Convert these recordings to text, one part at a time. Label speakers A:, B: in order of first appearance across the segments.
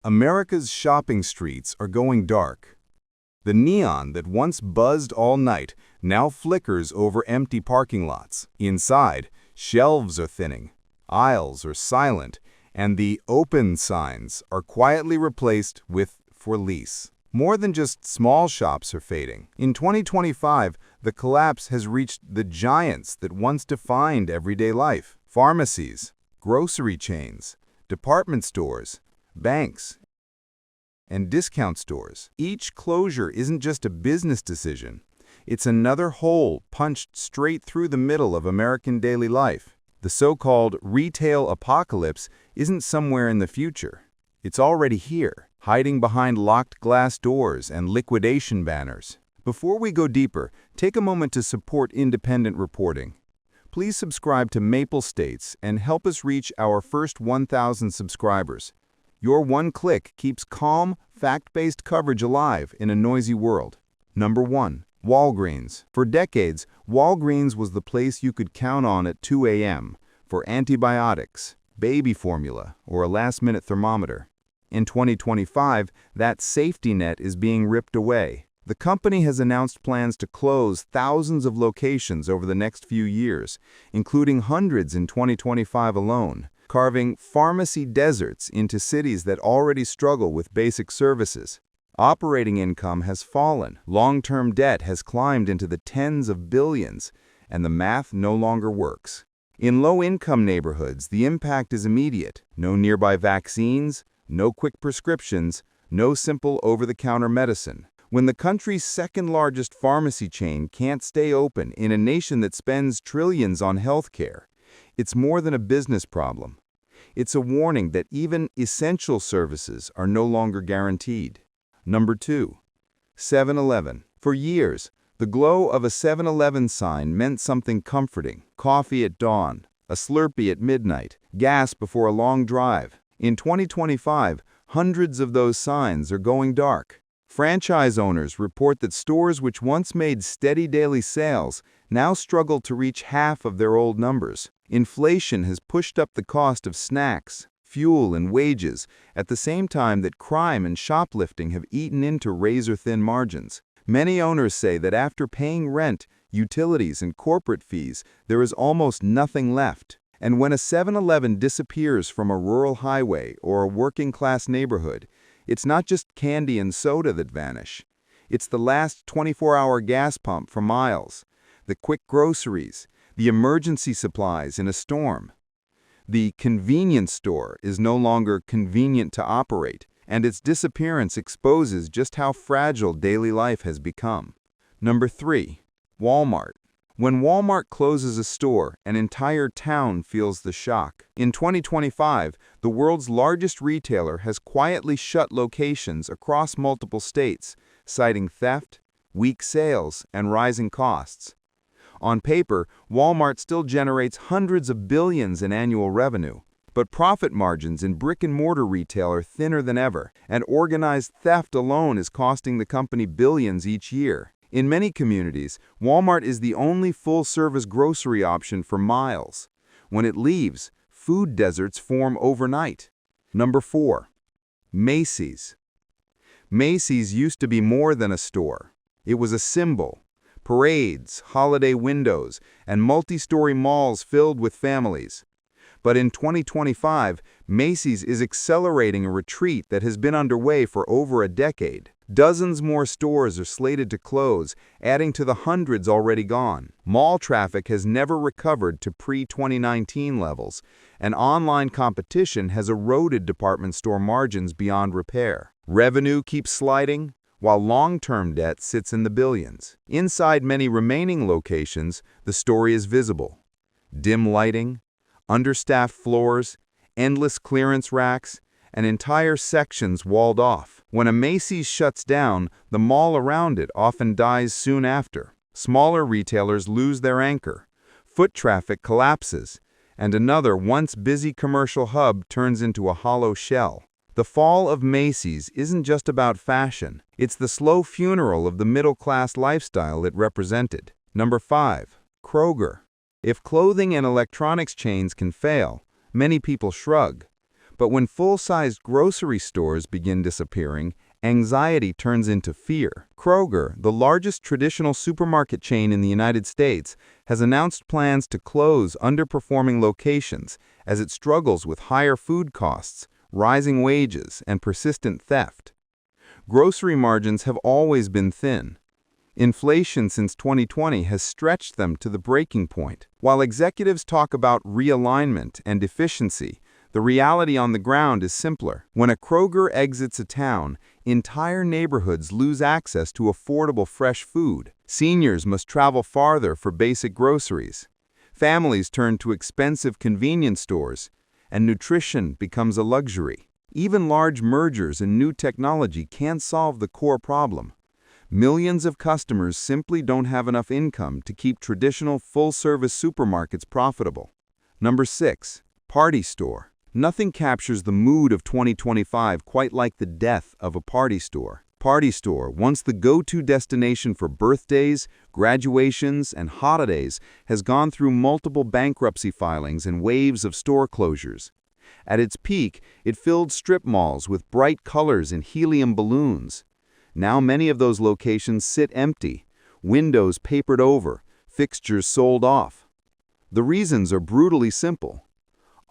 A: America's shopping streets are going dark. The neon that once buzzed all night now flickers over empty parking lots. Inside, shelves are thinning, aisles are silent, and the "open" signs are quietly replaced with "for lease." More than just small shops are fading. In 2025, the collapse has reached the giants that once defined everyday life. Pharmacies, grocery chains, department stores, banks, and discount stores. Each closure isn't just a business decision. It's another hole punched straight through the middle of American daily life. The so-called retail apocalypse isn't somewhere in the future. It's already here, hiding behind locked glass doors and liquidation banners. Before we go deeper, take a moment to support independent reporting. Please subscribe to Maple States and help us reach our first 1,000 subscribers. Your one click keeps calm, fact-based coverage alive in a noisy world. Number 1. Walgreens. For decades, Walgreens was the place you could count on at 2 a.m. for antibiotics, baby formula, or a last-minute thermometer. In 2025, that safety net is being ripped away. The company has announced plans to close thousands of locations over the next few years, including hundreds in 2025 alone, carving pharmacy deserts into cities that already struggle with basic services. Operating income has fallen, long-term debt has climbed into the tens of billions, and the math no longer works. In low-income neighborhoods, the impact is immediate. No nearby vaccines, no quick prescriptions, no simple over-the-counter medicine. When the country's second-largest pharmacy chain can't stay open in a nation that spends trillions on healthcare, it's more than a business problem. It's a warning that even essential services are no longer guaranteed. Number 2. 7-Eleven. For years, the glow of a 7-Eleven sign meant something comforting. Coffee at dawn, a Slurpee at midnight, gas before a long drive. In 2025, hundreds of those signs are going dark. Franchise owners report that stores which once made steady daily sales now struggle to reach half of their old numbers. Inflation has pushed up the cost of snacks, fuel, and wages, at the same time that crime and shoplifting have eaten into razor-thin margins. Many owners say that after paying rent, utilities, and corporate fees, there is almost nothing left. And when a 7-Eleven disappears from a rural highway or a working-class neighborhood, it's not just candy and soda that vanish. It's the last 24-hour gas pump for miles, the quick groceries, the emergency supplies in a storm. The convenience store is no longer convenient to operate, and its disappearance exposes just how fragile daily life has become. Number 3. Walmart. When Walmart closes a store, an entire town feels the shock. In 2025, the world's largest retailer has quietly shut locations across multiple states, citing theft, weak sales, and rising costs. On paper, Walmart still generates hundreds of billions in annual revenue, but profit margins in brick-and-mortar retail are thinner than ever, and organized theft alone is costing the company billions each year. In many communities, Walmart is the only full-service grocery option for miles. When it leaves, food deserts form overnight. Number 4. Macy's. Macy's used to be more than a store. It was a symbol. Parades, holiday windows, and multi-story malls filled with families. But in 2025, Macy's is accelerating a retreat that has been underway for over a decade. Dozens more stores are slated to close, adding to the hundreds already gone. Mall traffic has never recovered to pre-2019 levels, and online competition has eroded department store margins beyond repair. Revenue keeps sliding, while long-term debt sits in the billions. Inside many remaining locations, the story is visible. Dim lighting, understaffed floors, endless clearance racks, and entire sections walled off. When a Macy's shuts down, the mall around it often dies soon after. Smaller retailers lose their anchor. Foot traffic collapses, and another once busy commercial hub turns into a hollow shell. The fall of Macy's isn't just about fashion. It's the slow funeral of the middle-class lifestyle it represented. Number 5. Kroger. If clothing and electronics chains can fail, many people shrug. But when full-sized grocery stores begin disappearing, anxiety turns into fear. Kroger, the largest traditional supermarket chain in the United States, has announced plans to close underperforming locations as it struggles with higher food costs, rising wages, and persistent theft. Grocery margins have always been thin. Inflation since 2020 has stretched them to the breaking point. While executives talk about realignment and efficiency, the reality on the ground is simpler. When a Kroger exits a town, entire neighborhoods lose access to affordable fresh food. Seniors must travel farther for basic groceries. Families turn to expensive convenience stores, and nutrition becomes a luxury. Even large mergers and new technology can't solve the core problem. Millions of customers simply don't have enough income to keep traditional full-service supermarkets profitable. Number 6. Party store. Nothing captures the mood of 2025 quite like the death of a party store. Party store, once the go-to destination for birthdays, graduations, and holidays, has gone through multiple bankruptcy filings and waves of store closures. At its peak, it filled strip malls with bright colors and helium balloons. Now many of those locations sit empty, windows papered over, fixtures sold off. The reasons are brutally simple.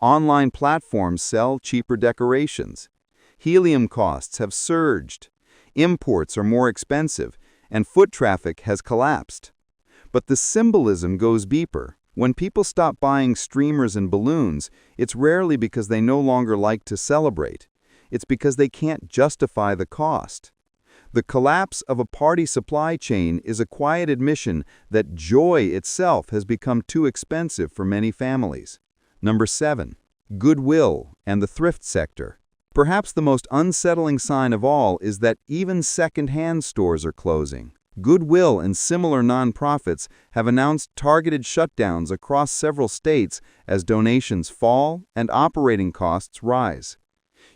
A: Online platforms sell cheaper decorations. Helium costs have surged. Imports are more expensive, and foot traffic has collapsed. But the symbolism goes deeper. When people stop buying streamers and balloons, it's rarely because they no longer like to celebrate. It's because they can't justify the cost. The collapse of a party supply chain is a quiet admission that joy itself has become too expensive for many families. Number 7. Goodwill and the thrift sector. Perhaps the most unsettling sign of all is that even second-hand stores are closing. Goodwill and similar nonprofits have announced targeted shutdowns across several states as donations fall and operating costs rise.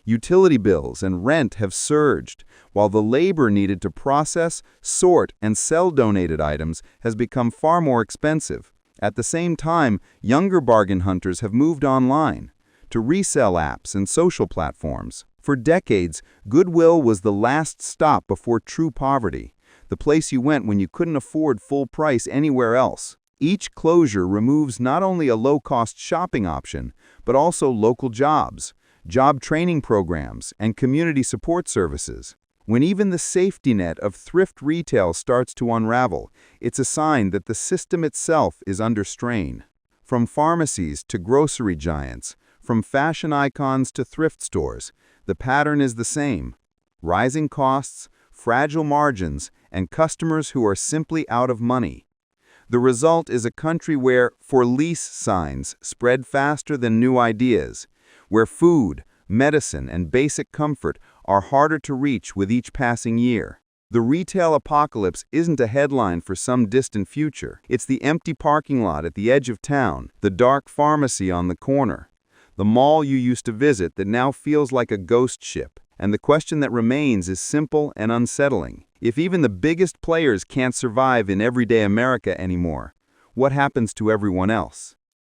A: Utility bills and rent have surged, while the labor needed to process, sort, and sell donated items has become far more expensive. At the same time, younger bargain hunters have moved online to resell apps and social platforms. For decades, Goodwill was the last stop before true poverty, the place you went when you couldn't afford full price anywhere else. Each closure removes not only a low-cost shopping option, but also local jobs, job training programs, and community support services. When even the safety net of thrift retail starts to unravel, it's a sign that the system itself is under strain. From pharmacies to grocery giants, from fashion icons to thrift stores, the pattern is the same: rising costs, fragile margins, and customers who are simply out of money. The result is a country where "for lease" signs spread faster than new ideas, where food, medicine, and basic comfort are harder to reach with each passing year. The retail apocalypse isn't a headline for some distant future. It's the empty parking lot at the edge of town, the dark pharmacy on the corner, the mall you used to visit that now feels like a ghost ship. And the question that remains is simple and unsettling. If even the biggest players can't survive in everyday America anymore, what happens to everyone else?